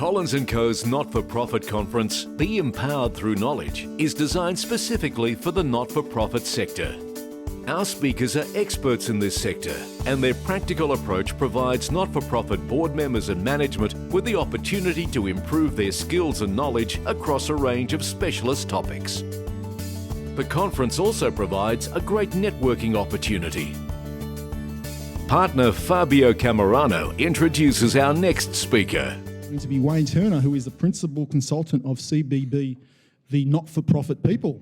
Collins & Co.'s not-for-profit conference, Be Empowered Through Knowledge, is designed specifically for the not-for-profit sector. Our speakers are experts in this sector, and their practical approach provides not-for-profit board members and management with the opportunity to improve their skills and knowledge across a range of specialist topics. The conference also provides a great networking opportunity. Partner Fabio Camerano introduces our next speaker. To be Wayne Turner, who is the principal consultant of CBB, the not-for-profit people.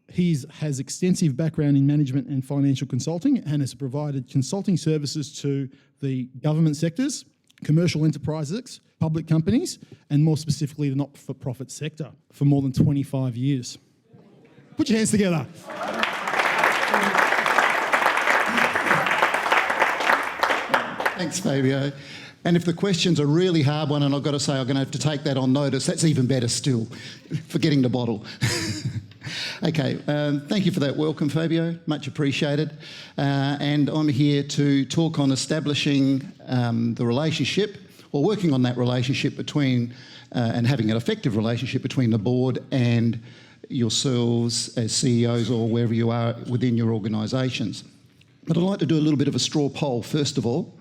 He has extensive background in management and financial consulting and has provided consulting services to the government sectors, commercial enterprises, public companies, and more specifically the not-for-profit sector for more than 25 years. Put your hands together. Thanks, Fabio. And if the question's a really hard one, and I've got to say I'm going to have to take that on notice, that's even better still, forgetting the bottle. Okay, thank you for that welcome, Fabio, much appreciated. And I'm here to talk on establishing the relationship, or working on that relationship between, and having an effective relationship between the board and yourselves as CEOs or wherever you are within your organisations. But I'd like to do a little bit of a straw poll, first of all.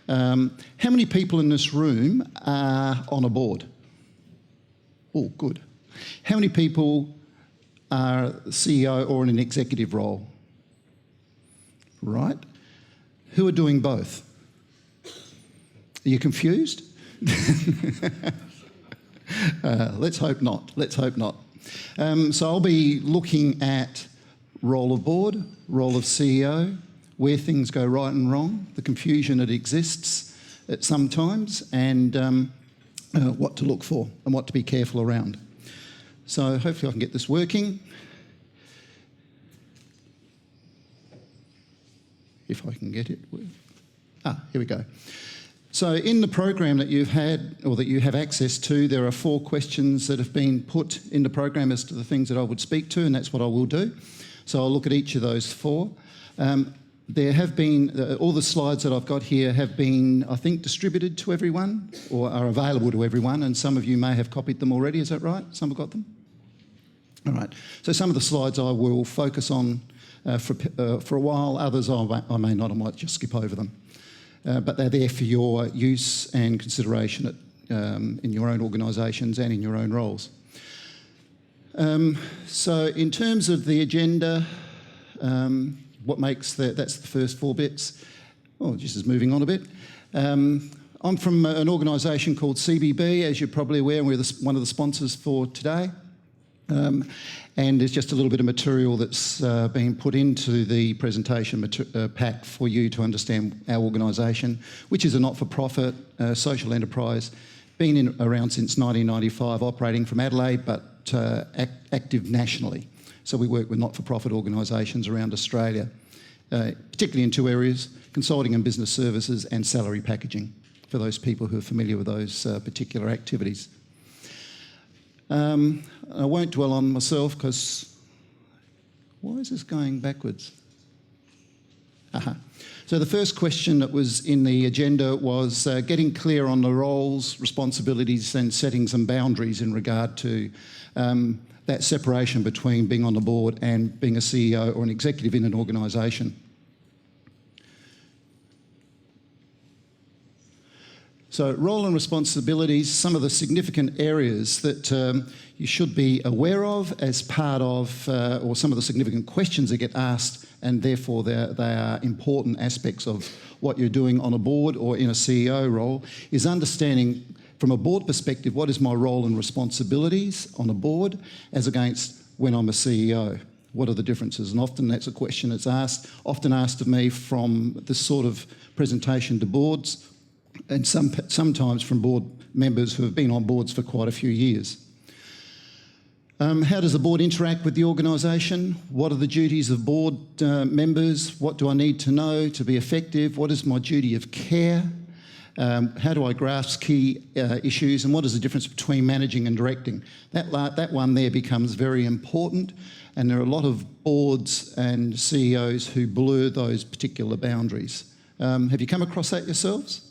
How many people in this room are on a board? Oh, good. How many people are CEO or in an executive role? Right. Who are doing both? Are you confused? Let's hope not. Let's hope not. So I'll be looking at role of board, role of CEO, where things go right and wrong, the confusion that exists at some times, and what to look for and what to be careful around. So hopefully I can get this working. If I can get it. Here we go. So in the program that you've had, or that you have access to, there are 4 questions that have been put in the program as to the things that I would speak to, and that's what I will do. So I'll look at each of those 4. There have been, all the slides that I've got here have been, I think, distributed to everyone, or are available to everyone, and some of you may have copied them already, is that right? Some have got them? All right, so some of the slides I will focus on for a while, others I may not, I might just skip over them. But they're there for your use and consideration in your own organisations and in your own roles. So in terms of the agenda, what makes that's the first 4 bits. Oh, just as moving on a bit. I'm from an organisation called CBB, as you're probably aware, and we're one of the sponsors for today. And there's just a little bit of material that's been put into the presentation pack for you to understand our organisation, which is a not-for-profit social enterprise, been around since 1995, operating from Adelaide, but active nationally. So we work with not-for-profit organisations around Australia, particularly in 2 areas, consulting and business services and salary packaging, for those people who are familiar with those particular activities. I won't dwell on myself because, why is this going backwards? So the first question that was in the agenda was getting clear on the roles, responsibilities and settings and boundaries in regard to that separation between being on the board and being a CEO or an executive in an organisation. So role and responsibilities, some of the significant areas that you should be aware of as part of, or some of the significant questions that get asked, and therefore they are important aspects of what you're doing on a board or in a CEO role, is understanding from a board perspective, what is my role and responsibilities on a board as against when I'm a CEO? What are the differences? And often that's a question that's often asked of me from this sort of presentation to boards, and sometimes from board members who have been on boards for quite a few years. How does the board interact with the organisation? What are the duties of board members? What do I need to know to be effective? What is my duty of care? How do I grasp key issues, and what is the difference between managing and directing? That one there becomes very important, and there are a lot of boards and CEOs who blur those particular boundaries. Have you come across that yourselves?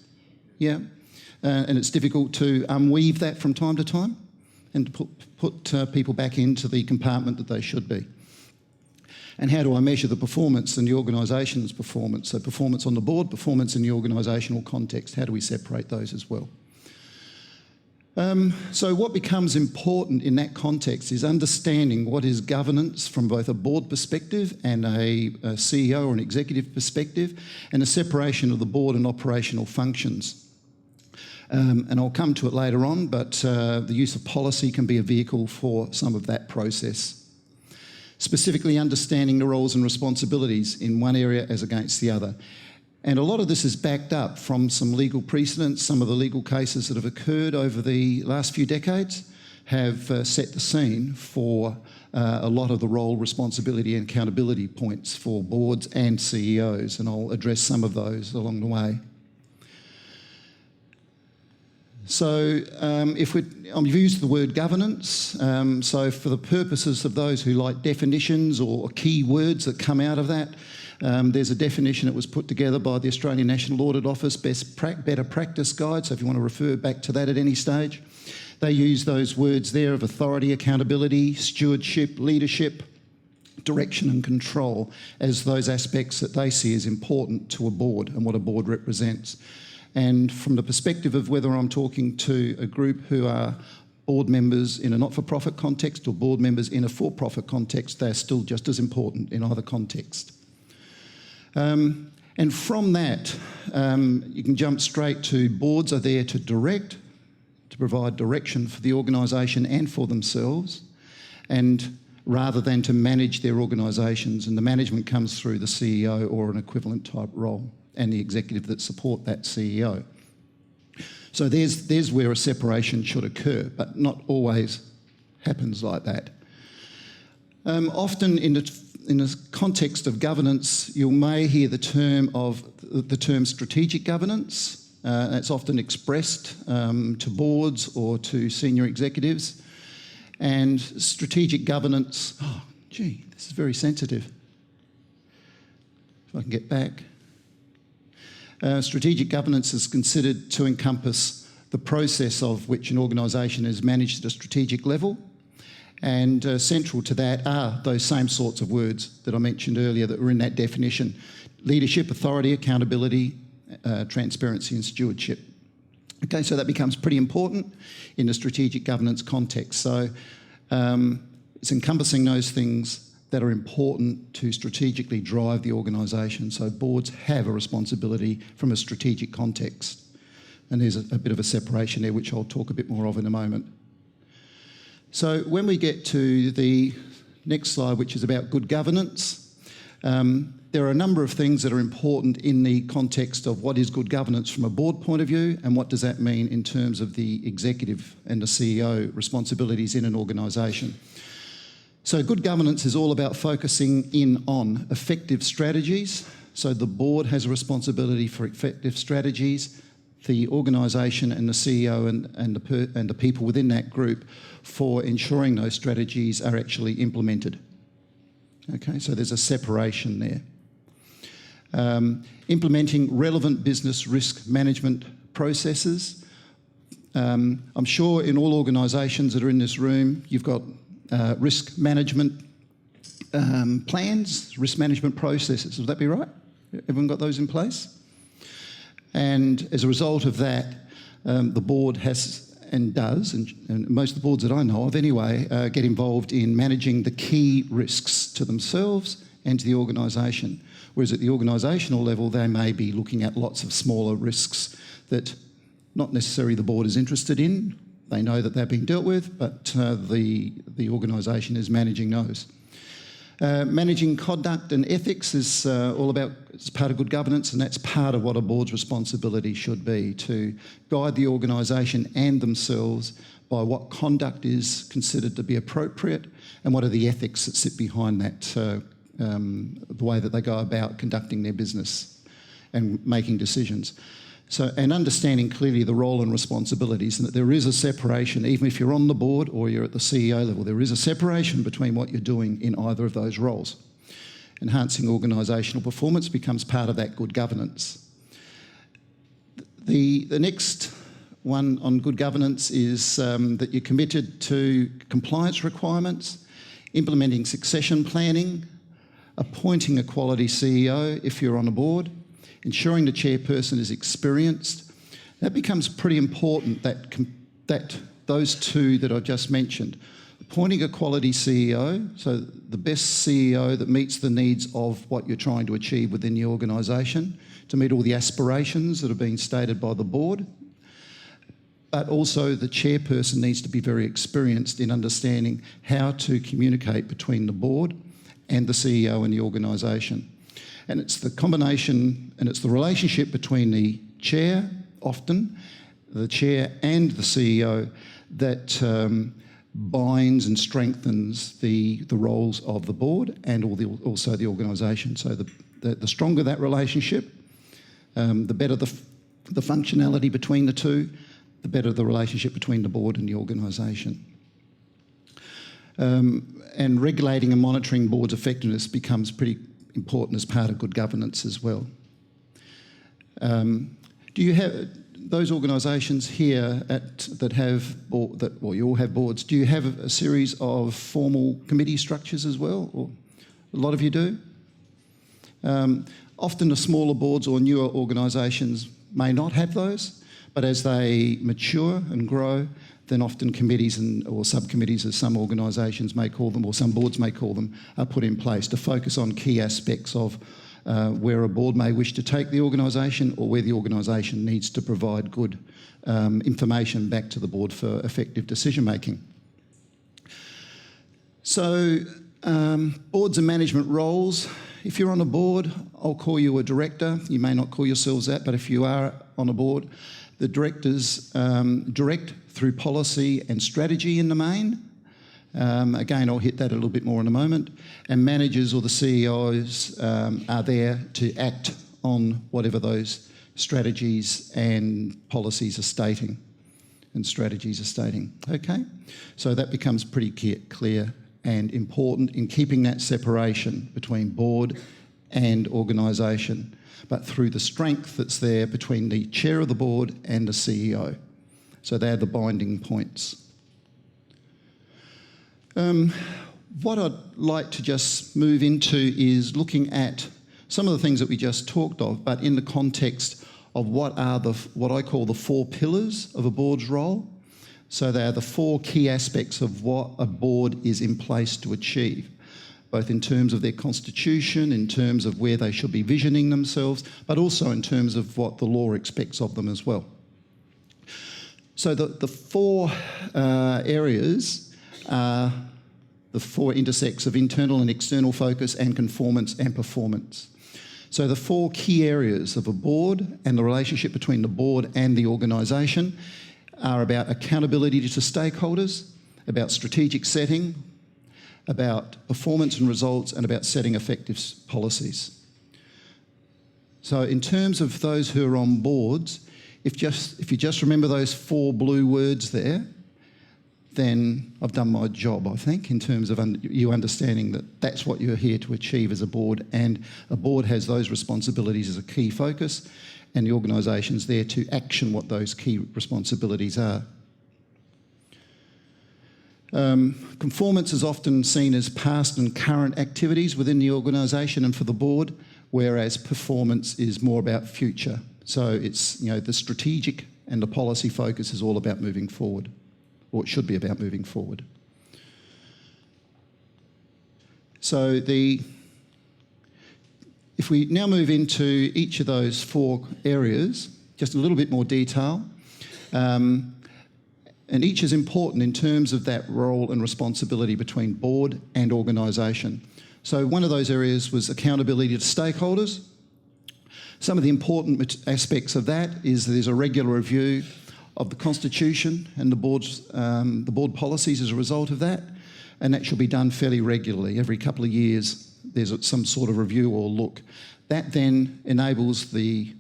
Yeah. and it's difficult to unweave that from time to time and to put people back into the compartment that they should be. And how do I measure the performance and the organisation's performance? So performance on the board, performance in the organisational context, how do we separate those as well? So what becomes important in that context is understanding what is governance from both a board perspective and a CEO or an executive perspective, and a separation of the board and operational functions. And I'll come to it later on, but the use of policy can be a vehicle for some of that process. Specifically understanding the roles and responsibilities in one area as against the other. And a lot of this is backed up from some legal precedents. Some of the legal cases that have occurred over the last few decades have set the scene for a lot of the role, responsibility and accountability points for boards and CEOs, and I'll address some of those along the way. So I've used the word governance, so for the purposes of those who like definitions or key words that come out of that, there's a definition that was put together by the Australian National Audit Office, Better Practice Guide, so if you want to refer back to that at any stage. They use those words there of authority, accountability, stewardship, leadership, direction and control as those aspects that they see as important to a board and what a board represents. And from the perspective of whether I'm talking to a group who are board members in a not-for-profit context or board members in a for-profit context, they're still just as important in either context. And from that, you can jump straight to boards are there to direct, to provide direction for the organisation and for themselves, and rather than to manage their organisations, and the management comes through the CEO or an equivalent type role, and the executive that support that CEO. So there's where a separation should occur, but not always happens like that. Often in the context of governance, you may hear the term strategic governance. It's often expressed to boards or to senior executives. And strategic governance, oh gee, this is very sensitive. If I can get back. Strategic governance is considered to encompass the process of which an organisation is managed at a strategic level, and central to that are those same sorts of words that I mentioned earlier that were in that definition: leadership, authority, accountability, transparency and stewardship. Okay, so that becomes pretty important in the strategic governance context. So it's encompassing those things that are important to strategically drive the organisation. So boards have a responsibility from a strategic context. And there's a bit of a separation there, which I'll talk a bit more of in a moment. So when we get to the next slide, which is about good governance, there are a number of things that are important in the context of what is good governance from a board point of view, and what does that mean in terms of the executive and the CEO responsibilities in an organisation. So good governance is all about focusing in on effective strategies. So the board has a responsibility for effective strategies, the organisation and the CEO and the people within that group for ensuring those strategies are actually implemented. Okay, so there's a separation there. Implementing relevant business risk management processes. I'm sure in all organisations that are in this room, you've got risk management plans, risk management processes. Would that be right? Everyone got those in place? And as a result of that, the board has and does, and most of the boards that I know of anyway, get involved in managing the key risks to themselves and to the organisation. Whereas at the organisational level, they may be looking at lots of smaller risks that not necessarily the board is interested in. They know that they're being dealt with, but the organisation is managing those. Managing conduct and ethics is all about, it's part of good governance, and that's part of what a board's responsibility should be, to guide the organisation and themselves by what conduct is considered to be appropriate and what are the ethics that sit behind that, the way that they go about conducting their business and making decisions. So, and understanding clearly the role and responsibilities, and that there is a separation, even if you're on the board or you're at the CEO level, there is a separation between what you're doing in either of those roles. Enhancing organisational performance becomes part of that good governance. The next One on good governance is that you're committed to compliance requirements, implementing succession planning, appointing a quality CEO if you're on a board, ensuring the chairperson is experienced. That becomes pretty important, that those two that I've just mentioned. Appointing a quality CEO, so the best CEO that meets the needs of what you're trying to achieve within the organisation, to meet all the aspirations that have been stated by the board. But also the chairperson needs to be very experienced in understanding how to communicate between the board and the CEO and the organisation. And it's the combination and it's the relationship between the chair, often, the chair and the CEO that binds and strengthens the roles of the board and also the organisation. So the stronger that relationship, the better the functionality between the two, the better the relationship between the board and the organisation. And regulating and monitoring board's effectiveness becomes pretty important as part of good governance as well. Do you have those organisations here that you all have boards? Do you have a series of formal committee structures as well? Or a lot of you do. Often the smaller boards or newer organisations may not have those, but as they mature and grow, then often committees or subcommittees, as some organisations may call them, or some boards may call them, are put in place to focus on key aspects of where a board may wish to take the organisation or where the organisation needs to provide good information back to the board for effective decision making. So boards and management roles. If you're on a board, I'll call you a director. You may not call yourselves that, but if you are on a board, the directors direct through policy and strategy in the main. Again, I'll hit that a little bit more in a moment. And managers or the CEOs are there to act on whatever those strategies and policies are stating and strategies are stating. Okay? So that becomes pretty clear and important in keeping that separation between board and organisation, but through the strength that's there between the chair of the board and the CEO. So they're the binding points. What I'd like to just move into is looking at some of the things that we just talked of, but in the context of what I call the 4 pillars of a board's role. So they are the 4 key aspects of what a board is in place to achieve, both in terms of their constitution, in terms of where they should be visioning themselves, but also in terms of what the law expects of them as well. So the 4 areas are the 4 intersects of internal and external focus and conformance and performance. So the 4 key areas of a board and the relationship between the board and the organisation are about accountability to stakeholders, about strategic setting, about performance and results, and about setting effective policies. So in terms of those who are on boards, if you just remember those 4 blue words there, then I've done my job, I think, in terms of you understanding that that's what you're here to achieve as a board, and a board has those responsibilities as a key focus, and the organisation's there to action what those key responsibilities are. Conformance is often seen as past and current activities within the organisation and for the board, whereas performance is more about future. So it's, the strategic and the policy focus is all about moving forward, or it should be about moving forward. So if we now move into each of those 4 areas, just a little bit more detail, and each is important in terms of that role and responsibility between board and organisation. So one of those areas was accountability to stakeholders. Some of the important aspects of that is there's a regular review of the constitution and the board policies as a result of that, and that should be done fairly regularly. Every couple of years there's some sort of review or look. That then enables the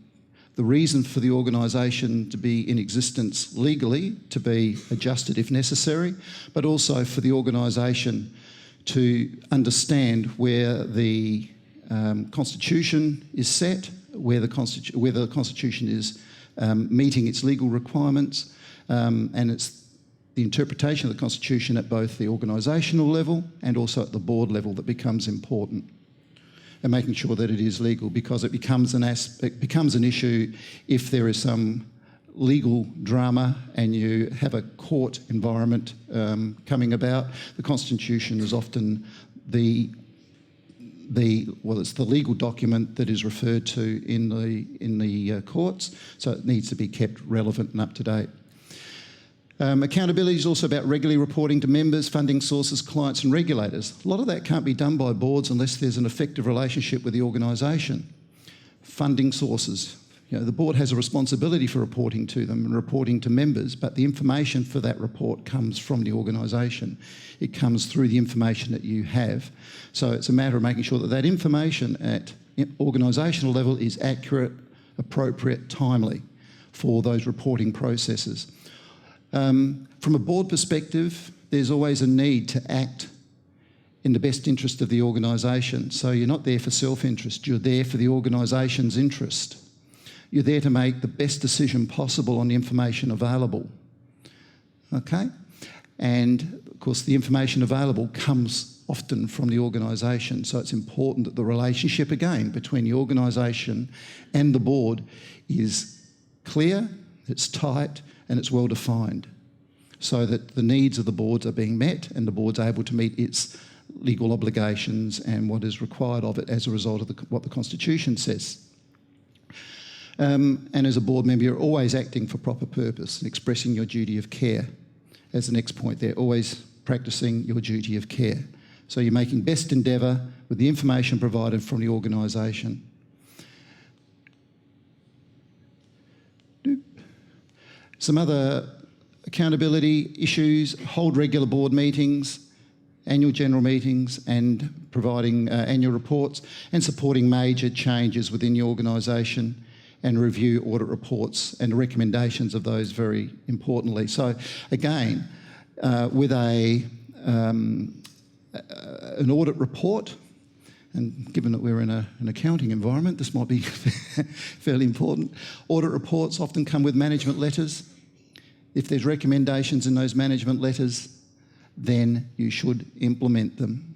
reason for the organisation to be in existence legally to be adjusted if necessary, but also for the organisation to understand where the constitution is set, where the constitution is meeting its legal requirements, and it's the interpretation of the Constitution at both the organisational level and also at the board level that becomes important, and making sure that it is legal, because it becomes an issue if there is some legal drama and you have a court environment coming about. The Constitution is often it's the legal document that is referred to in the courts, so it needs to be kept relevant and up to date. Accountability is also about regularly reporting to members, funding sources, clients and regulators. A lot of that can't be done by boards unless there's an effective relationship with the organisation. Funding sources. The board has a responsibility for reporting to them and reporting to members, but the information for that report comes from the organisation. It comes through the information that you have. So it's a matter of making sure that that information at organisational level is accurate, appropriate, timely for those reporting processes. From a board perspective, there's always a need to act in the best interest of the organisation. So you're not there for self-interest, you're there for the organisation's interest. You're there to make the best decision possible on the information available. Okay? And of course, the information available comes often from the organisation, so it's important that the relationship, again, between the organisation and the board is clear, it's tight, and it's well defined, so that the needs of the boards are being met and the board's able to meet its legal obligations and what is required of it as a result of what the Constitution says. And as a board member, you're always acting for proper purpose and expressing your duty of care. As the next point there, always practising your duty of care. So you're making best endeavour with the information provided from the organisation. Some other accountability issues: hold regular board meetings, annual general meetings, and providing annual reports, and supporting major changes within the organisation, and review audit reports and recommendations of those very importantly. So again, with an audit report, and given that we're in an accounting environment, this might be fairly important. Audit reports often come with management letters. If there's recommendations in those management letters, then you should implement them.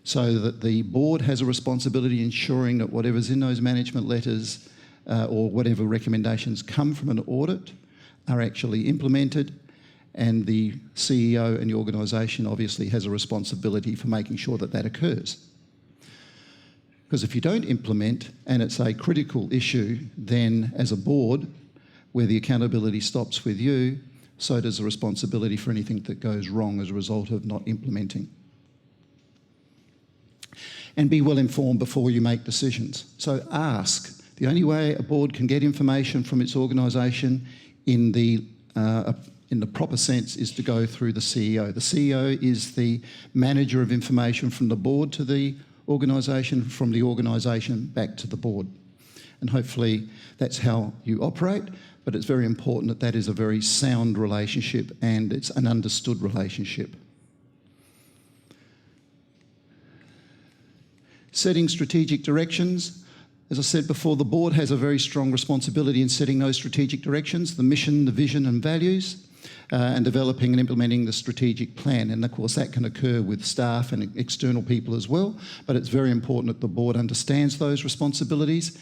So that the board has a responsibility ensuring that whatever's in those management letters or whatever recommendations come from an audit are actually implemented, and the CEO and the organisation obviously has a responsibility for making sure that that occurs. Because if you don't implement and it's a critical issue, then as a board, where the accountability stops with you, so does the responsibility for anything that goes wrong as a result of not implementing. And be well informed before you make decisions. So ask. The only way a board can get information from its organisation in the proper sense is to go through the CEO. The CEO is the manager of information from the board to the organisation, from the organisation back to the board. And hopefully that's how you operate, but it's very important that that is a very sound relationship and it's an understood relationship. Setting strategic directions. As I said before, the board has a very strong responsibility in setting those strategic directions, the mission, the vision and values, and developing and implementing the strategic plan. And of course that can occur with staff and external people as well, but it's very important that the board understands those responsibilities,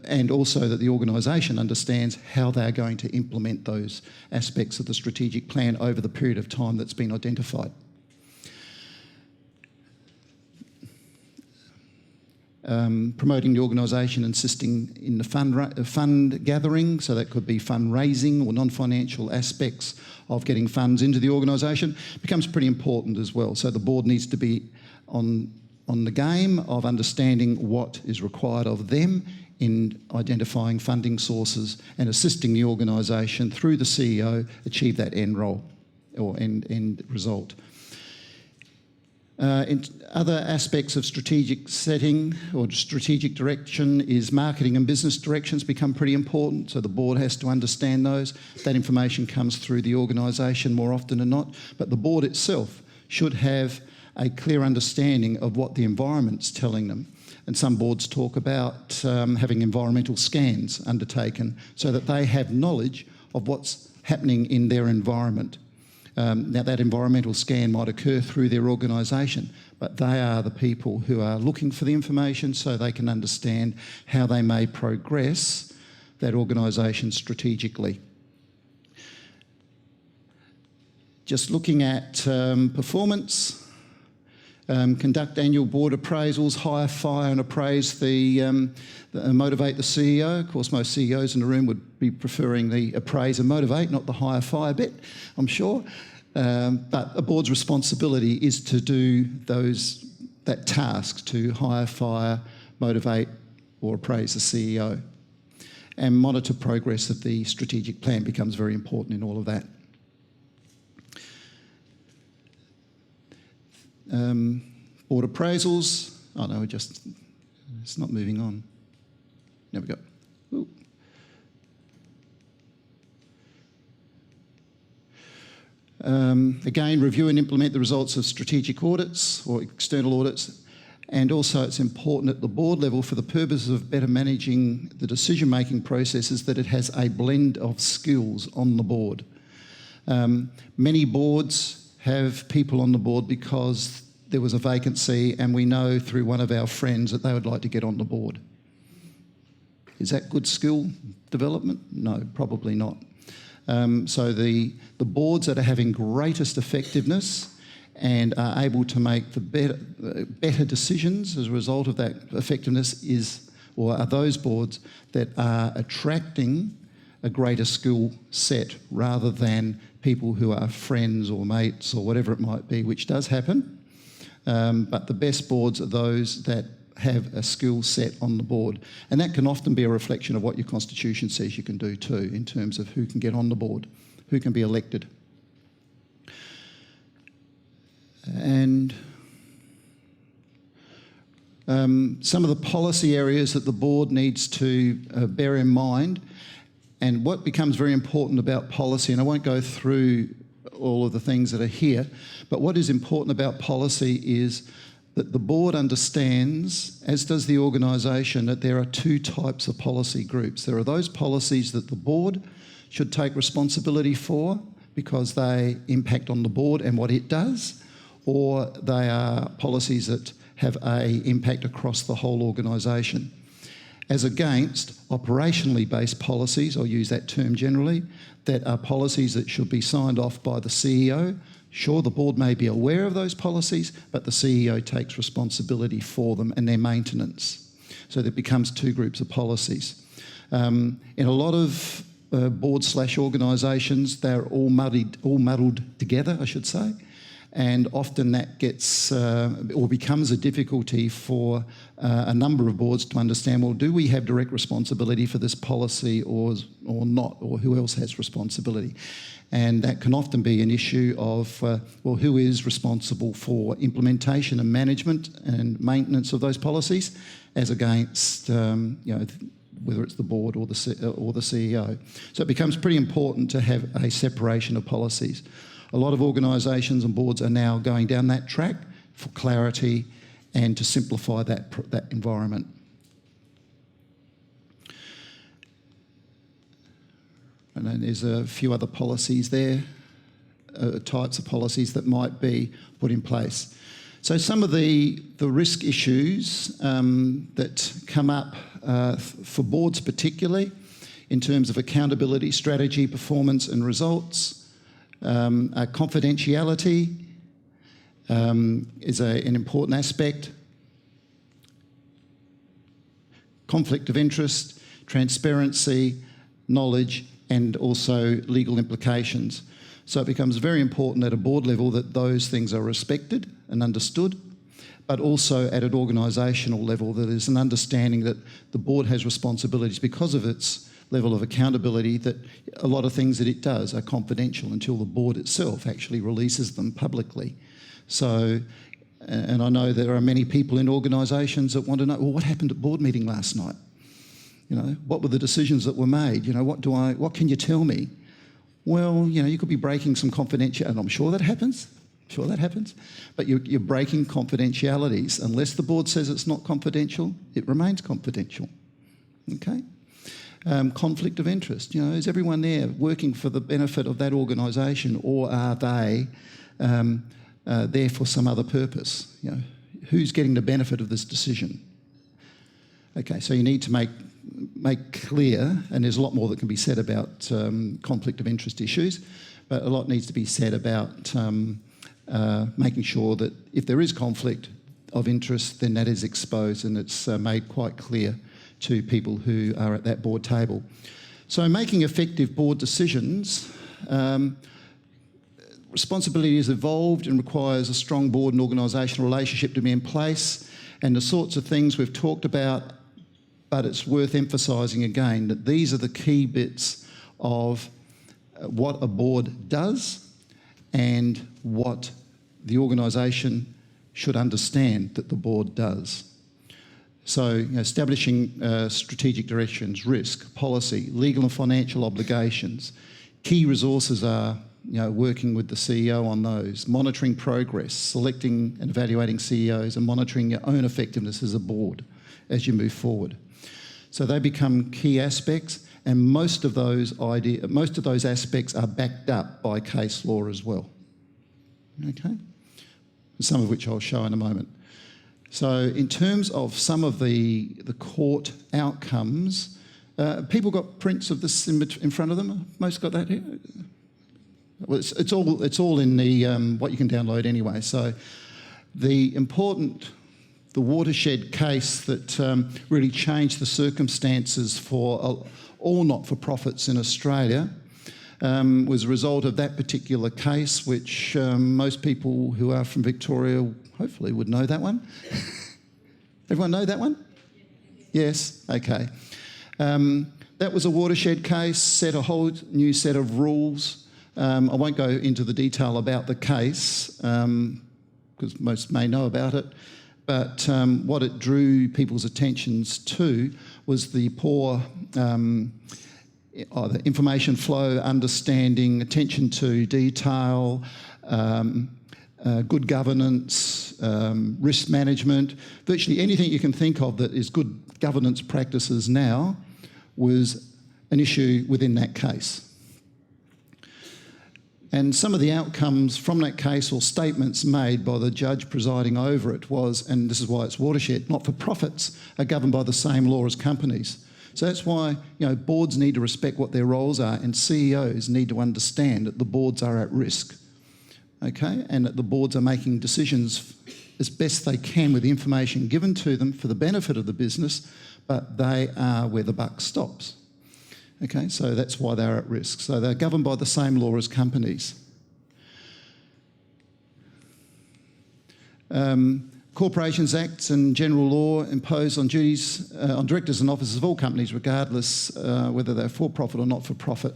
and also that the organisation understands how they're going to implement those aspects of the strategic plan over the period of time that's been identified. Promoting the organisation, assisting in the fund gathering, so that could be fundraising or non-financial aspects of getting funds into the organisation, becomes pretty important as well. So the board needs to be on the game of understanding what is required of them in identifying funding sources and assisting the organisation through the CEO achieve that end role or end result. In other aspects of strategic setting or strategic direction is marketing and business directions become pretty important, so the board has to understand those. That information comes through the organisation more often than not, but the board itself should have a clear understanding of what the environment's telling them. And some boards talk about having environmental scans undertaken so that they have knowledge of what's happening in their environment. Now, that environmental scan might occur through their organisation, but they are the people who are looking for the information so they can understand how they may progress that organisation strategically. Just looking at performance, conduct annual board appraisals, hire, fire and appraise motivate the CEO. Of course, most CEOs in the room would be preferring the appraise and motivate, not the hire, fire bit, I'm sure. But a board's responsibility is to do that task, to hire, fire, motivate or appraise the CEO. And monitor progress of the strategic plan becomes very important in all of that. Board appraisals. Oh no, it's not moving on. There we go. Ooh. Again, review and implement the results of strategic audits or external audits. And also it's important at the board level for the purpose of better managing the decision-making processes that it has a blend of skills on the board. Many boards have people on the board because there was a vacancy and we know through one of our friends that they would like to get on the board. Is that good skill development? No, probably not. So the boards that are having greatest effectiveness and are able to make the better decisions as a result of that effectiveness are those boards that are attracting a greater skill set rather than people who are friends or mates or whatever it might be, which does happen. But the best boards are those that have a skill set on the board. And that can often be a reflection of what your constitution says you can do too, in terms of who can get on the board, who can be elected. And some of the policy areas that the board needs to bear in mind, and what becomes very important about policy, and I won't go through all of the things that are here, but what is important about policy is that the board understands, as does the organisation, that there are two types of policy groups. There are those policies that the board should take responsibility for because they impact on the board and what it does, or they are policies that have an impact across the whole organisation. As against operationally based policies, I'll use that term generally, that are policies that should be signed off by the CEO. Sure, the board may be aware of those policies, but the CEO takes responsibility for them and their maintenance. So there becomes two groups of policies. In a lot of board/organisations, they're all muddled together, I should say. And often that gets or becomes a difficulty for a number of boards to understand, well, do we have direct responsibility for this policy or not, or who else has responsibility? And that can often be an issue of, well, who is responsible for implementation and management and maintenance of those policies as against, whether it's the board or the CEO. So it becomes pretty important to have a separation of policies. A lot of organisations and boards are now going down that track for clarity and to simplify that environment. And then there's a few other policies there, types of policies that might be put in place. So some of the risk issues that come up for boards particularly in terms of accountability, strategy, performance and results. Confidentiality is an important aspect. Conflict of interest, transparency, knowledge, and also legal implications. So it becomes very important at a board level that those things are respected and understood, but also at an organisational level that there's an understanding that the board has responsibilities because of its level of accountability, that a lot of things that it does are confidential until the board itself actually releases them publicly. So, and I know there are many people in organisations that want to know, well, what happened at board meeting last night? What were the decisions that were made? What can you tell me? Well, you could be breaking some confidentiality, and I'm sure that happens. Sure that happens? But you're breaking confidentialities. Unless the board says it's not confidential, it remains confidential. Okay? Conflict of interest. Is everyone there working for the benefit of that organisation, or are they there for some other purpose? Who's getting the benefit of this decision? Okay, so you need to make clear, and there's a lot more that can be said about conflict of interest issues, but a lot needs to be said about making sure that if there is conflict of interest, then that is exposed and it's made quite clear to people who are at that board table. So making effective board decisions, responsibility has evolved and requires a strong board and organisational relationship to be in place, and the sorts of things we've talked about, but it's worth emphasising again that these are the key bits of what a board does and what the organisation should understand that the board does. So establishing strategic directions, risk, policy, legal and financial obligations. Key resources are working with the CEO on those, monitoring progress, selecting and evaluating CEOs, and monitoring your own effectiveness as a board as you move forward. So they become key aspects, and most of those aspects are backed up by case law as well. Okay? Some of which I'll show in a moment. So in terms of some of the court outcomes, people got prints of this in front of them. Most got that here. Well, it's all in the what you can download anyway. So the watershed case that really changed the circumstances for all not-for-profits in Australia was a result of that particular case, which most people who are from Victoria hopefully would know that one. Everyone know that one? Yes? Okay. That was a watershed case, set a whole new set of rules. I won't go into the detail about the case, because most may know about it, but what it drew people's attentions to was the poor either information flow, understanding, attention to detail, good governance, risk management. Virtually anything you can think of that is good governance practices now was an issue within that case. And some of the outcomes from that case, or statements made by the judge presiding over it, was, and this is why it's watershed, not-for-profits are governed by the same law as companies. So that's why boards need to respect what their roles are, and CEOs need to understand that the boards are at risk, okay, and that the boards are making decisions as best they can with the information given to them for the benefit of the business, but they are where the buck stops. Okay, so that's why they're at risk. So they're governed by the same law as companies. Corporations Acts and general law impose on duties on directors and officers of all companies, regardless whether they're for-profit or not-for-profit.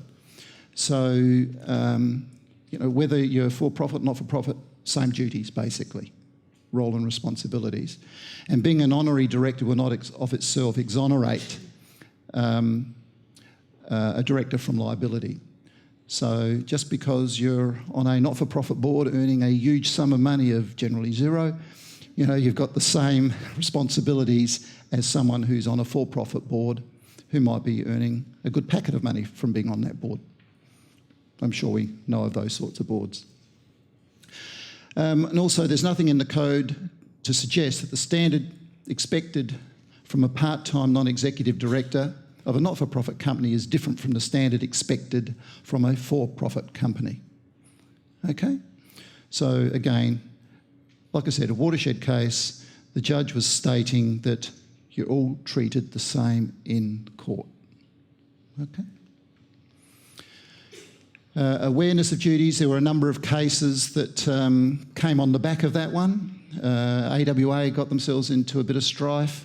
So, whether you're for-profit or not-for-profit, same duties, basically, role and responsibilities. And being an honorary director will not of itself exonerate a director from liability. So just because you're on a not-for-profit board earning a huge sum of money of generally zero, you've got the same responsibilities as someone who's on a for-profit board who might be earning a good packet of money from being on that board. I'm sure we know of those sorts of boards. And also there's nothing in the code to suggest that the standard expected from a part-time non-executive director of a not-for-profit company is different from the standard expected from a for-profit company. Okay? So again, like I said, a watershed case, the judge was stating that you're all treated the same in court. Okay? Awareness of duties, there were a number of cases that came on the back of that one. AWA got themselves into a bit of strife.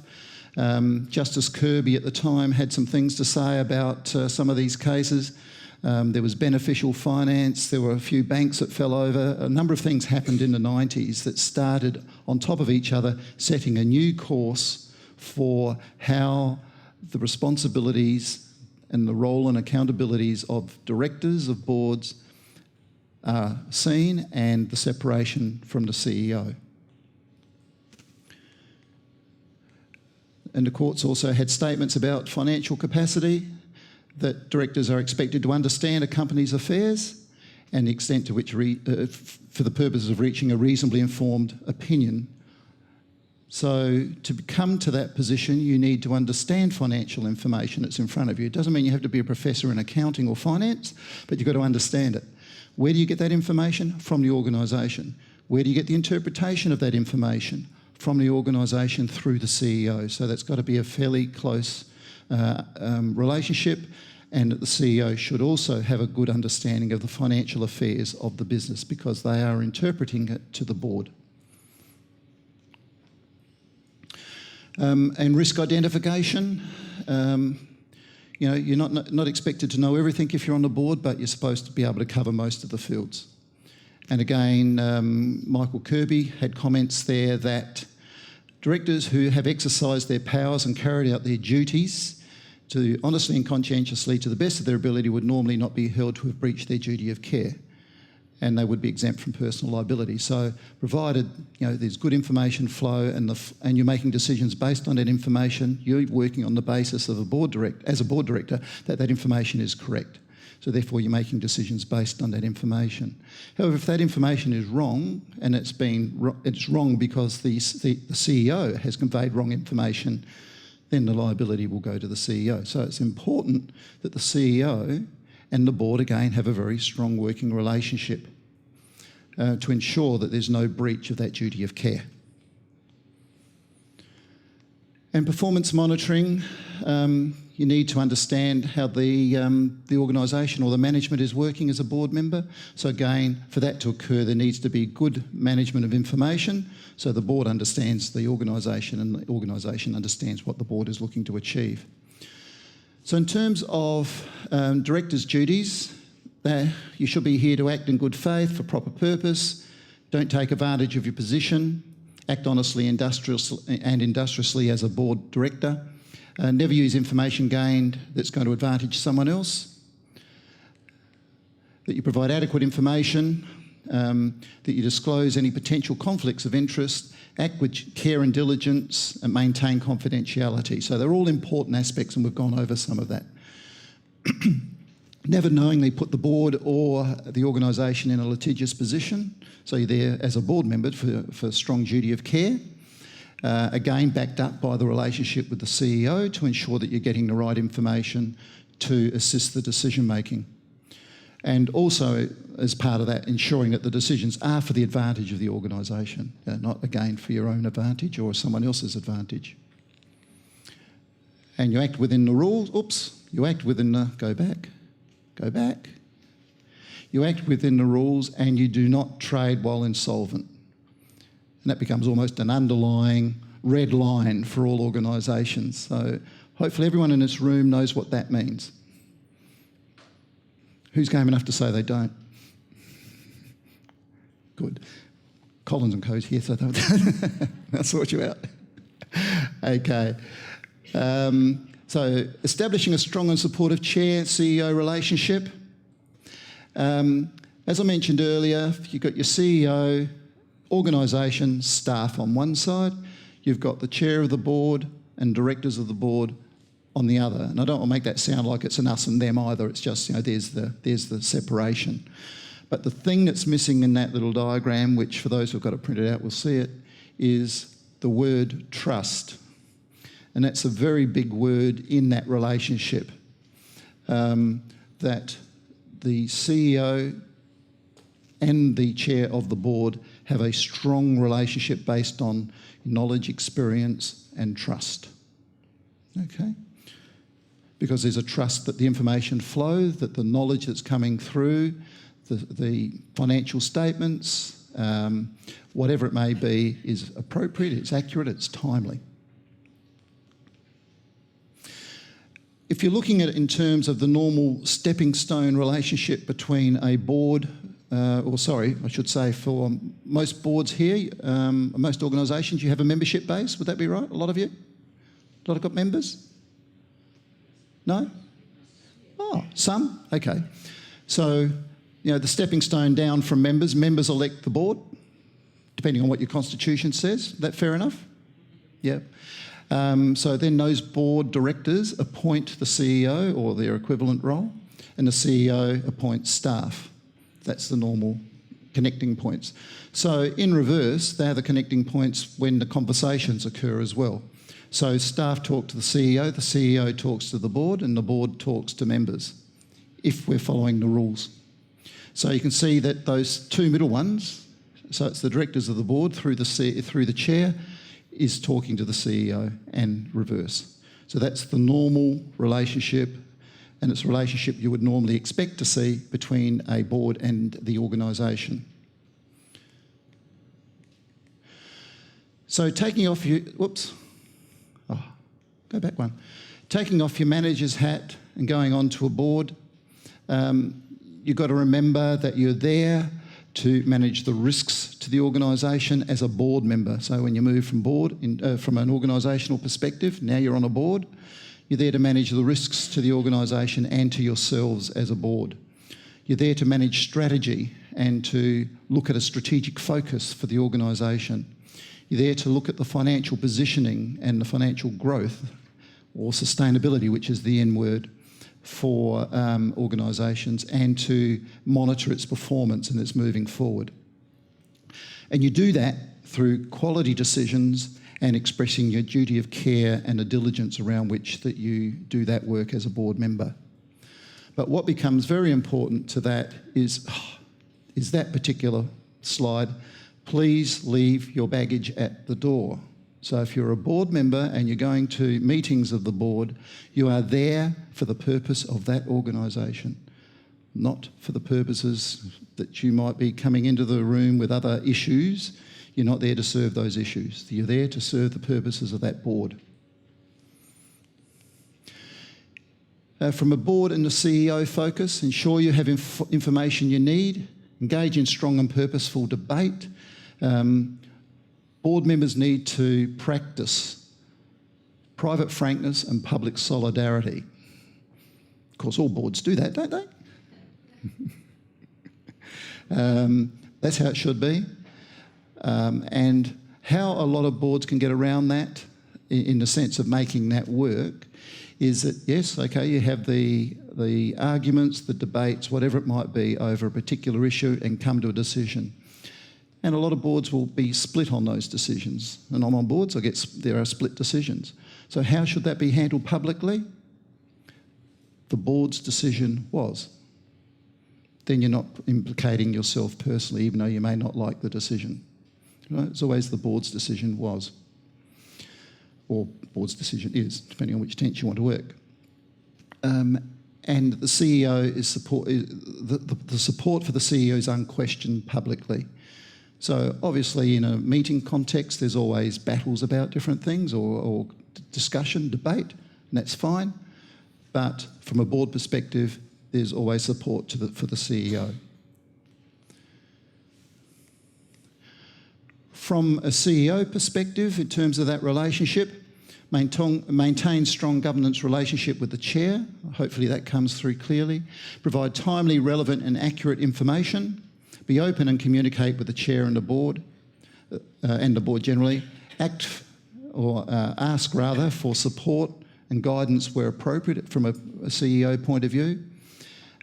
Justice Kirby at the time had some things to say about some of these cases. There was beneficial finance, there were a few banks that fell over. A number of things happened in the 90s that started on top of each other, setting a new course for how the responsibilities and the role and accountabilities of directors of boards are seen, and the separation from the CEO. And the courts also had statements about financial capacity, that directors are expected to understand a company's affairs and the extent to which, for the purposes of reaching a reasonably informed opinion. So to come to that position, you need to understand financial information that's in front of you. It doesn't mean you have to be a professor in accounting or finance, but you've got to understand it. Where do you get that information? From the organisation. Where do you get the interpretation of that information? From the organisation through the CEO. So that's got to be a fairly close relationship, and that the CEO should also have a good understanding of the financial affairs of the business, because they are interpreting it to the board. And risk identification. You know, you're not expected to know everything if you're on the board, but you're supposed to be able to cover most of the fields. And again, Michael Kirby had comments there that directors who have exercised their powers and carried out their duties to honestly and conscientiously to the best of their ability would normally not be held to have breached their duty of care, and they would be exempt from personal liability. So provided, you know, there's good information flow and you're making decisions based on that information, you're working on the basis of a board director, that information is correct. So therefore you're making decisions based on that information. However, if that information is wrong, and it's wrong because the CEO has conveyed wrong information, then the liability will go to the CEO. So it's important that the CEO and the board, again, have a very strong working relationship to ensure that there's no breach of that duty of care. And performance monitoring, you need to understand how the organisation or the management is working as a board member. So again, for that to occur, there needs to be good management of information, so the board understands the organisation and the organisation understands what the board is looking to achieve. So in terms of directors' duties, you should be here to act in good faith for proper purpose. Don't take advantage of your position. Act honestly and industriously as a board director. Never use information gained that's going to advantage someone else. That you provide adequate information. That you disclose any potential conflicts of interest. Act with care and diligence and maintain confidentiality. So they're all important aspects, and we've gone over some of that. Never knowingly put the board or the organisation in a litigious position. So you're there as a board member for strong duty of care. Again, backed up by the relationship with the CEO to ensure that you're getting the right information to assist the decision making. And also, as part of that, ensuring that the decisions are for the advantage of the organisation, not, again, for your own advantage or someone else's advantage. And you act within the rules. You act within the... Go back. You act within the rules, and you do not trade while insolvent. And that becomes almost an underlying red line for all organisations. So hopefully everyone in this room knows what that means. Who's game enough to say they don't? Good. Collins and Co's here, so they'll sort you out. Okay. So establishing a strong and supportive chair-CEO relationship. As I mentioned earlier, you've got your CEO, organisation, staff on one side. You've got the chair of the board and directors of the board on the other. And I don't want to make that sound like it's an us and them either. It's just, you know, there's the separation. But the thing that's missing in that little diagram, which for those who've got it printed out will see it, is the word trust. And that's a very big word in that relationship, that the CEO and the chair of the board have a strong relationship based on knowledge, experience and trust. Okay? Because there's a trust that the information flow, that the knowledge that's coming through, the financial statements, whatever it may be, is appropriate, it's accurate, it's timely. If you're looking at it in terms of the normal stepping stone relationship between a board, for most boards here, most organisations, you have a membership base, would that be right? A lot of you? A lot of got members? No? Oh, some? Okay. So the stepping stone down from members. Members elect the board, depending on what your constitution says. That fair enough? Yeah. So then those board directors appoint the CEO or their equivalent role, and the CEO appoints staff. That's the normal connecting points. So in reverse, they're the connecting points when the conversations occur as well. So staff talk to the CEO talks to the board, and the board talks to members, if we're following the rules. So you can see that those two middle ones, so it's the directors of the board through the chair, is talking to the CEO, and reverse. So that's the normal relationship, and it's a relationship you would normally expect to see between a board and the organisation. So taking off your, taking off your manager's hat and going on to a board, you've got to remember that you're there to manage the risks to the organisation as a board member. So when you move from from an organisational perspective, now you're on a board, you're there to manage the risks to the organisation and to yourselves as a board. You're there to manage strategy and to look at a strategic focus for the organisation. You're there to look at the financial positioning and the financial growth, or sustainability, which is the N word, for organisations, and to monitor its performance and its moving forward. And you do that through quality decisions and expressing your duty of care and the diligence around which that you do that work as a board member. But what becomes very important to that is that particular slide. Please leave your baggage at the door. So if you're a board member and you're going to meetings of the board, you are there for the purpose of that organisation, not for the purposes that you might be coming into the room with other issues. You're not there to serve those issues. You're there to serve the purposes of that board. From a board and the CEO focus, ensure you have information you need, engage in strong and purposeful debate. Board members need to practice private frankness and public solidarity. Of course, all boards do that, don't they? That's how it should be. And how a lot of boards can get around that, in the sense of making that work, is that, yes, okay, you have the arguments, the debates, whatever it might be, over a particular issue and come to a decision. And a lot of boards will be split on those decisions. And I'm on boards, there are split decisions. So how should that be handled publicly? The board's decision was. Then you're not implicating yourself personally, even though you may not like the decision. Right? It's always the board's decision was. Or board's decision is, depending on which tense you want to work. And the CEO is the support for the CEO is unquestioned publicly. So obviously in a meeting context, there's always battles about different things or discussion, debate, and that's fine. But from a board perspective, there's always support for the CEO. From a CEO perspective, in terms of that relationship, maintain strong governance relationship with the chair. Hopefully that comes through clearly. Provide timely, relevant and accurate information. Be open and communicate with the chair and the board generally. Ask for support and guidance where appropriate from a CEO point of view.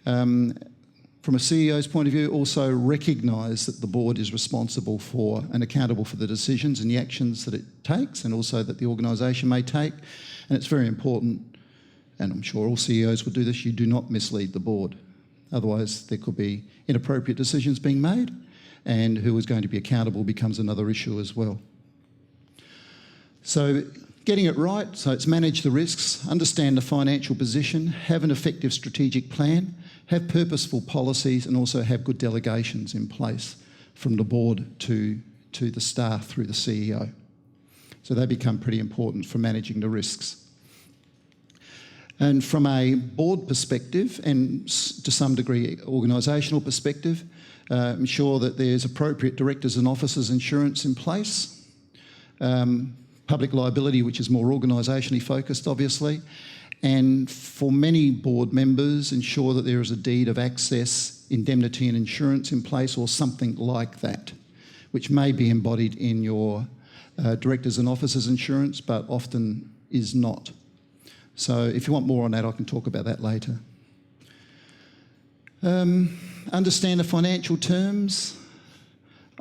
From a CEO's point of view, also recognise that the board is responsible for and accountable for the decisions and the actions that it takes, and also that the organisation may take. And it's very important, and I'm sure all CEOs would do this, you do not mislead the board. Otherwise, there could be inappropriate decisions being made, and who is going to be accountable becomes another issue as well. So getting it right, so it's manage the risks, understand the financial position, have an effective strategic plan, have purposeful policies, and also have good delegations in place from the board to the staff through the CEO. So they become pretty important for managing the risks. And from a board perspective, and to some degree organisational perspective, ensure that there's appropriate directors and officers insurance in place, public liability, which is more organisationally focused, obviously, And for many board members, ensure that there is a deed of access, indemnity and insurance in place or something like that, which may be embodied in your directors and officers insurance, but often is not. So if you want more on that, I can talk about that later. Understand the financial terms.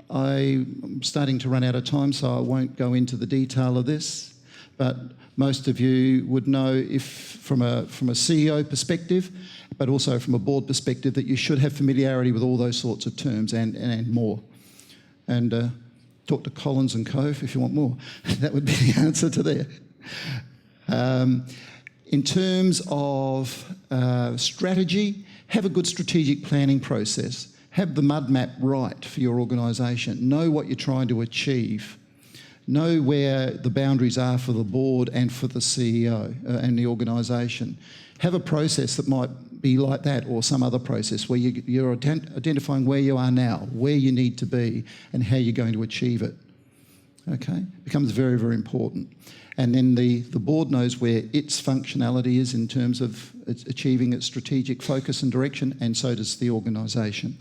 I'm starting to run out of time, so I won't go into the detail of this, but most of you would know, if from a CEO perspective, but also from a board perspective, that you should have familiarity with all those sorts of terms and more. And talk to Collins and Cove if you want more. That would be the answer to there. In terms of strategy, have a good strategic planning process. Have the mud map right for your organisation. Know what you're trying to achieve. Know where the boundaries are for the board and for the CEO and the organisation. Have a process that might be like that, or some other process where you're identifying where you are now, where you need to be, and how you're going to achieve it. Okay? Becomes very, very important. And then the board knows where its functionality is in terms of achieving its strategic focus and direction, and so does the organisation.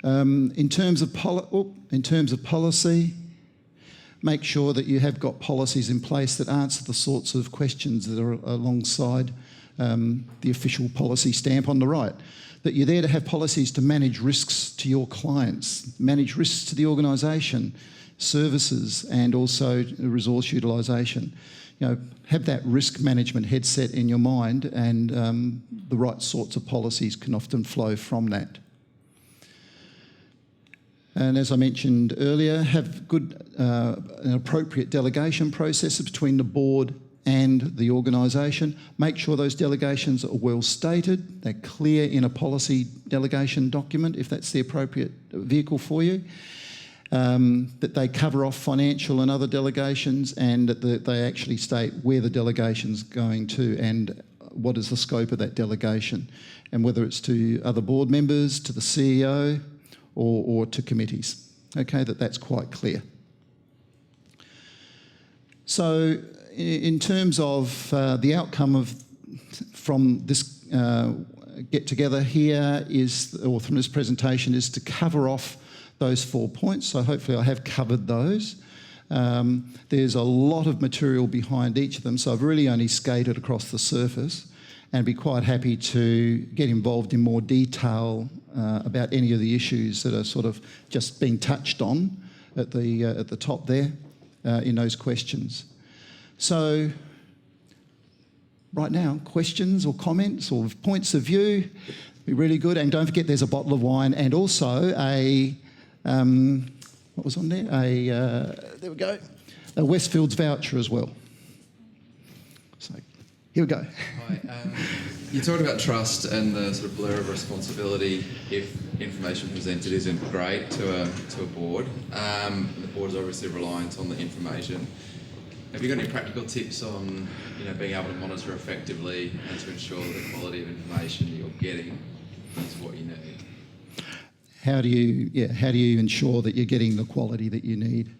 In terms of policy, make sure that you have got policies in place that answer the sorts of questions that are alongside the official policy stamp on the right. That you're there to have policies to manage risks to your clients, manage risks to the organisation, services, and also resource utilisation. You know, have that risk management headset in your mind, and the right sorts of policies can often flow from that. And as I mentioned earlier, have good and appropriate delegation processes between the board and the organisation. Make sure those delegations are well stated, they're clear in a policy delegation document, if that's the appropriate vehicle for you, that they cover off financial and other delegations, and that they actually state where the delegation's going to and what is the scope of that delegation, and whether it's to other board members, to the CEO, or to committees. Okay, that's quite clear. So in terms of the outcome from this get-together here or from this presentation, is to cover off those 4 points. So hopefully I have covered those. There's a lot of material behind each of them, so I've really only skated across the surface, and be quite happy to get involved in more detail about any of the issues that are sort of just being touched on at the top there in those questions. So right now, questions or comments or points of view, be really good. And don't forget, there's a bottle of wine and also a what was on there? There we go, a Westfields voucher as well. So here we go. Hi. You talked about trust and the sort of blur of responsibility if information presented isn't great to a board. The board is obviously reliant on the information. Have you got any practical tips on being able to monitor effectively and to ensure that the quality of information that you're getting is what you need? How do you ensure that you're getting the quality that you need?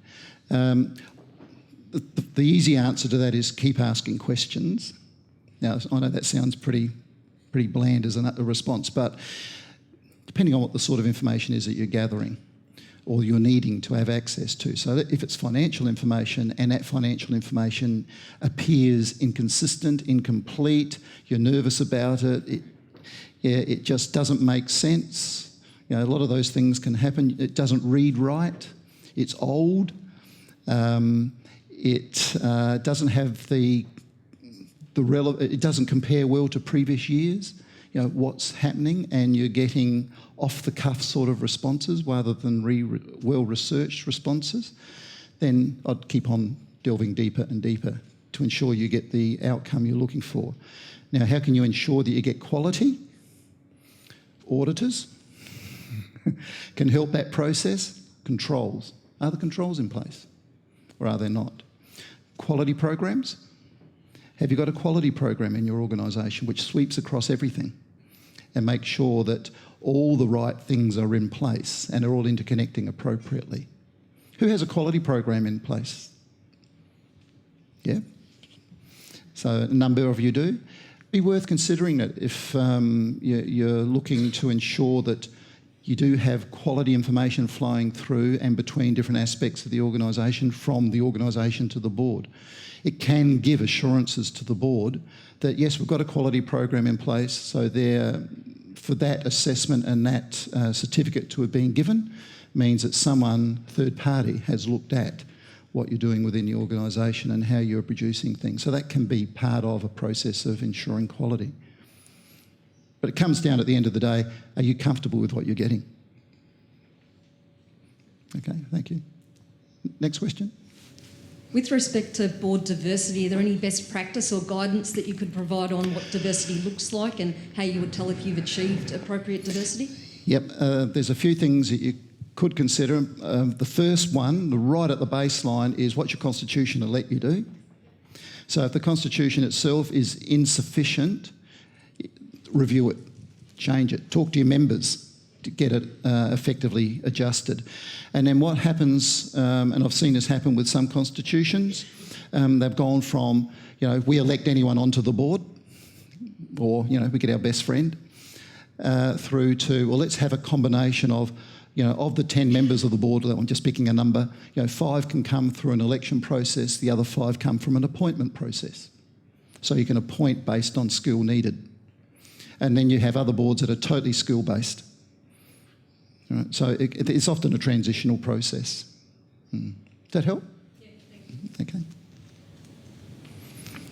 The easy answer to that is keep asking questions. Now, I know that sounds pretty bland as a response, but depending on what the sort of information is that you're gathering or you're needing to have access to. So that if it's financial information and that financial information appears inconsistent, incomplete, you're nervous about it, it just doesn't make sense. A lot of those things can happen. It doesn't read right. It's old. It doesn't have it doesn't compare well to previous years, what's happening, and you're getting off-the-cuff sort of responses rather than well-researched responses, then I'd keep on delving deeper and deeper to ensure you get the outcome you're looking for. Now, how can you ensure that you get quality? Auditors can help that process. Controls. Are the controls in place or are they not? Quality programs. Have you got a quality program in your organisation which sweeps across everything and makes sure that all the right things are in place and are all interconnecting appropriately? Who has a quality program in place? Yeah? So a number of you do. Be worth considering it if you're looking to ensure that you do have quality information flowing through and between different aspects of the organisation, from the organisation to the board. It can give assurances to the board that, yes, we've got a quality program in place, so for that assessment and that certificate to have been given means that someone, third party, has looked at what you're doing within the organisation and how you're producing things. So that can be part of a process of ensuring quality. But it comes down at the end of the day, are you comfortable with what you're getting? Okay, thank you. Next question. With respect to board diversity, are there any best practice or guidance that you could provide on what diversity looks like and how you would tell if you've achieved appropriate diversity? Yep, there's a few things that you could consider. The first one, right at the baseline, is what's your constitution to let you do? So if the constitution itself is insufficient, review it, change it, talk to your members to get it effectively adjusted. And then what happens, and I've seen this happen with some constitutions, they've gone from, we elect anyone onto the board, or, we get our best friend, through to, well, let's have a combination of, of the 10 members of the board, I'm just picking a number, 5 can come through an election process, the other 5 come from an appointment process. So you can appoint based on skill needed. And then you have other boards that are totally skill-based. Right? So it's often a transitional process. Does that help? Yeah, thank you. Okay.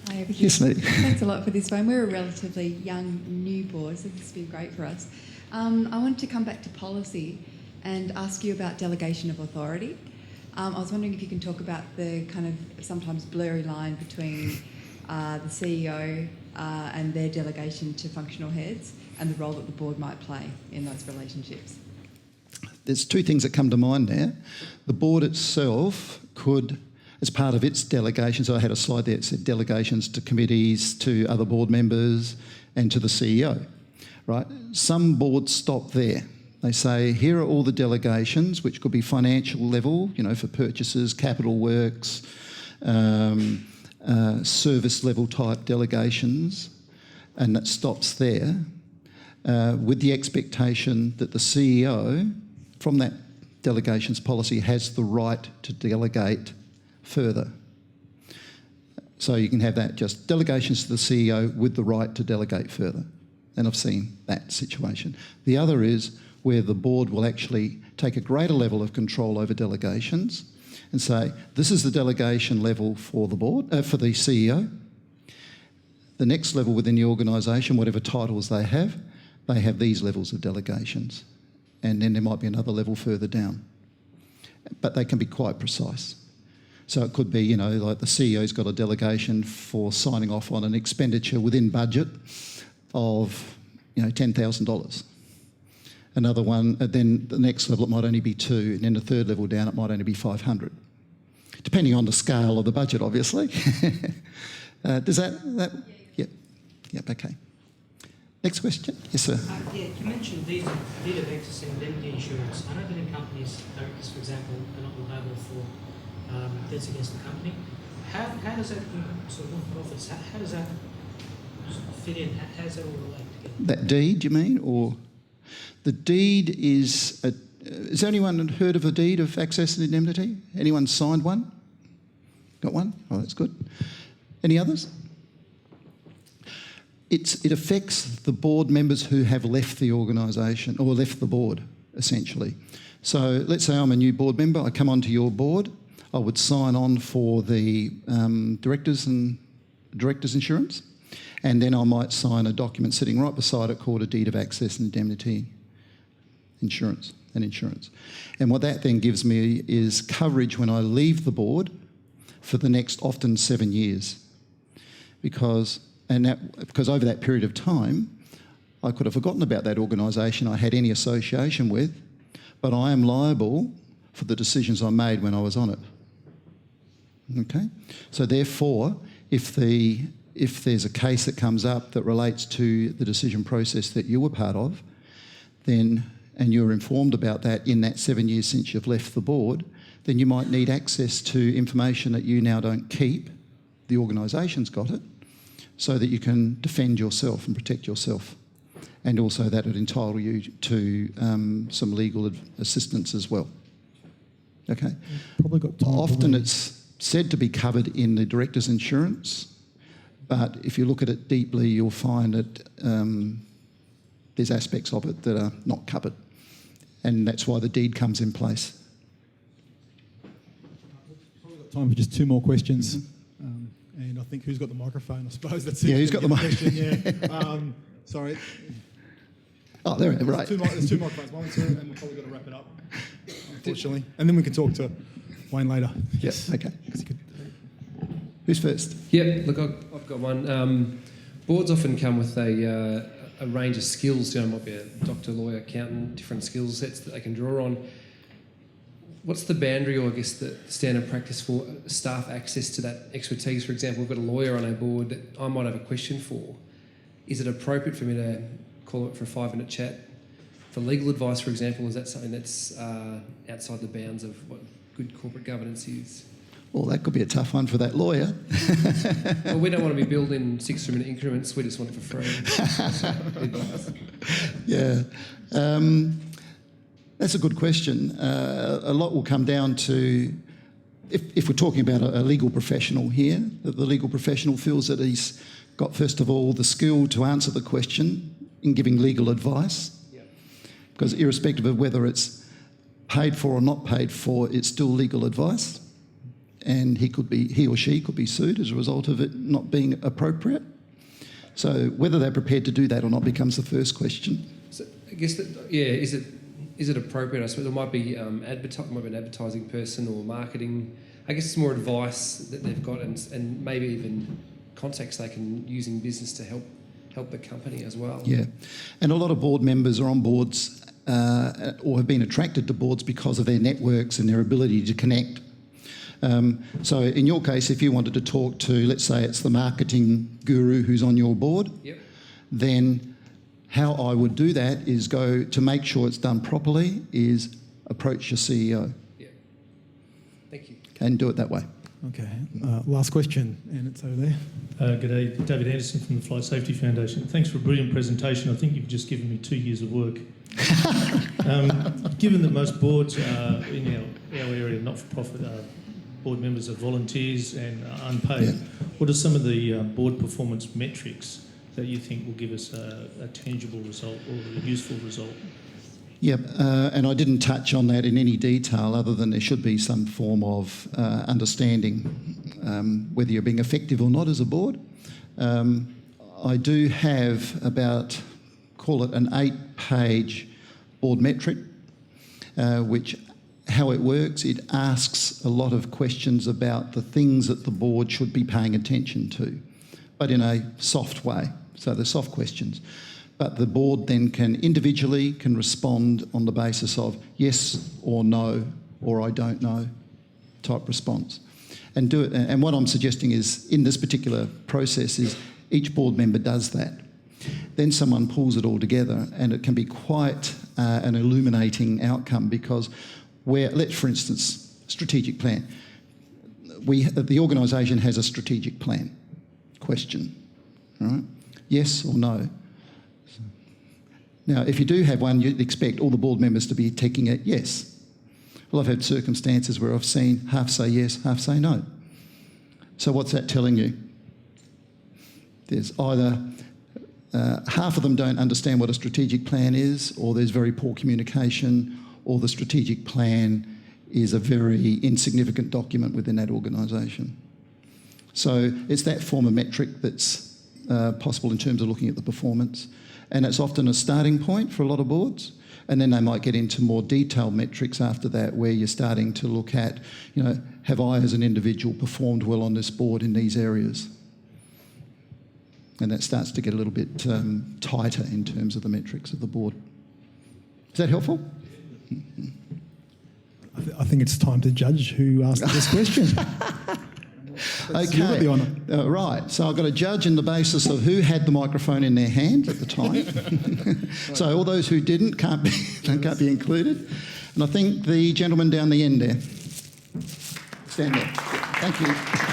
Hi, over here. Yes, mate. Thanks a lot for this one. We're a relatively young, new board, so this has been great for us. I wanted to come back to policy and ask you about delegation of authority. I was wondering if you can talk about the kind of sometimes blurry line between the CEO and their delegation to functional heads and the role that the board might play in those relationships. There's 2 things that come to mind there. The board itself could, as part of its delegations, I had a slide there that said delegations to committees, to other board members and to the CEO, right? Some boards stop there. They say, here are all the delegations, which could be financial level, for purchases, capital works, service level type delegations, and that stops there, with the expectation that the CEO, from that delegations policy, has the right to delegate further. So you can have that, just delegations to the CEO with the right to delegate further. And I've seen that situation. The other is where the board will actually take a greater level of control over delegations and say, this is the delegation level for the board, for the CEO. The next level within the organisation, whatever titles they have these levels of delegations. And then there might be another level further down. But they can be quite precise. So it could be, like the CEO's got a delegation for signing off on an expenditure within budget of, $10,000. Another one, then the next level it might only be 2, and then the third level down it might only be 500. Depending on the scale of the budget, obviously. Does that? Yep, okay. Next question. Yes, sir. You mentioned deed of excess and indemnity insurance. I know that in companies, directors, for example, are not liable for debts against the company. How does that, sort of non-profits, how does that fit in? How does that all relate together? That deed, you mean? Or the deed is... has anyone heard of a deed of access and indemnity? Anyone signed one? Got one? Oh, that's good. Any others? It affects the board members who have left the organisation or left the board, essentially. So let's say I'm a new board member, I come onto your board, I would sign on for the directors insurance, and then I might sign a document sitting right beside it called a deed of access and indemnity insurance. And what that then gives me is coverage when I leave the board for the next often 7 years. Because over that period of time, I could have forgotten about that organisation I had any association with, but I am liable for the decisions I made when I was on it. Okay? So therefore, if there's a case that comes up that relates to the decision process that you were part of, then, and you're informed about that in that 7 years since you've left the board, then you might need access to information that you now don't keep the organisation's got it, so that you can defend yourself and protect yourself. And also that would entitle you to some legal assistance as well. Okay? Probably got time. Often it's said to be covered in the director's insurance, but if you look at it deeply, you'll find that there's aspects of it that are not covered, and that's why the deed comes in place. Probably got time for just two more questions. And I think who's got the microphone? I suppose that's it. Yeah, who's got the question? Yeah. Sorry. Oh, there, right. There's two microphones. One, two, and we've probably got to wrap it up, unfortunately. And then we can talk to Wayne later. Yes. Okay. Who's first? Yeah, look, I've got one. Boards often come with a range of skills. It might be a doctor, lawyer, accountant, different skill sets that they can draw on. What's the boundary, or I guess the standard practice for staff access to that expertise? For example, we've got a lawyer on our board that I might have a question for. Is it appropriate for me to call it for a 5-minute chat? For legal advice, for example, is that something that's outside the bounds of what good corporate governance is? Well, that could be a tough one for that lawyer. Well, we don't want to be billed in 6-minute increments. We just want it for free. Yeah. That's a good question. A lot will come down to, if we're talking about a legal professional here, that the legal professional feels that he's got, first of all, the skill to answer the question in giving legal advice. Yep. Because irrespective of whether it's paid for or not paid for, it's still legal advice. And he or she could be sued as a result of it not being appropriate. So whether they're prepared to do that or not becomes the first question. So I guess is it appropriate? I suppose there might be an advertising person or marketing. I guess it's more advice that they've got, and maybe even contacts they can use in business to help the company as well. Yeah, and a lot of board members are on boards or have been attracted to boards because of their networks and their ability to connect. So in your case, if you wanted to talk to, let's say it's the marketing guru who's on your board, yep, then how I would do that is go to make sure it's done properly is approach your CEO. Yeah. Thank you. And do it that way. Okay. Last question, and it's over there. Good day, David Anderson from the Flight Safety Foundation. Thanks for a brilliant presentation. I think you've just given me 2 years of work. Given that most boards in our area, not-for-profit, board members are volunteers and unpaid, what are some of the board performance metrics that you think will give us a tangible result or a useful result? Yep, and I didn't touch on that in any detail other than there should be some form of understanding whether you're being effective or not as a board. I do have about, call it an 8-page board metric, which how it works, it asks a lot of questions about the things that the board should be paying attention to, but in a soft way. So they're soft questions. But the board then can respond on the basis of yes or no or I don't know type response. And do it. And what I'm suggesting is in this particular process is each board member does that. Then someone pulls it all together and it can be quite an illuminating outcome because let's, for instance, strategic plan. The organisation has a strategic plan. Question, right? Yes or no? Now, if you do have one, you'd expect all the board members to be taking it yes. Well, I've had circumstances where I've seen half say yes, half say no. So what's that telling you? There's either half of them don't understand what a strategic plan is, or there's very poor communication, or the strategic plan is a very insignificant document within that organisation. So it's that form of metric that's possible in terms of looking at the performance. And it's often a starting point for a lot of boards. And then they might get into more detailed metrics after that where you're starting to look at, have I as an individual performed well on this board in these areas? And that starts to get a little bit tighter in terms of the metrics of the board. Is that helpful? I think it's time to judge who asked this question. Okay, the honour. Right. So I've got a judge on the basis of who had the microphone in their hand at the time. So all those who didn't can't be included. And I think the gentleman down the end there. Stand there. Thank you.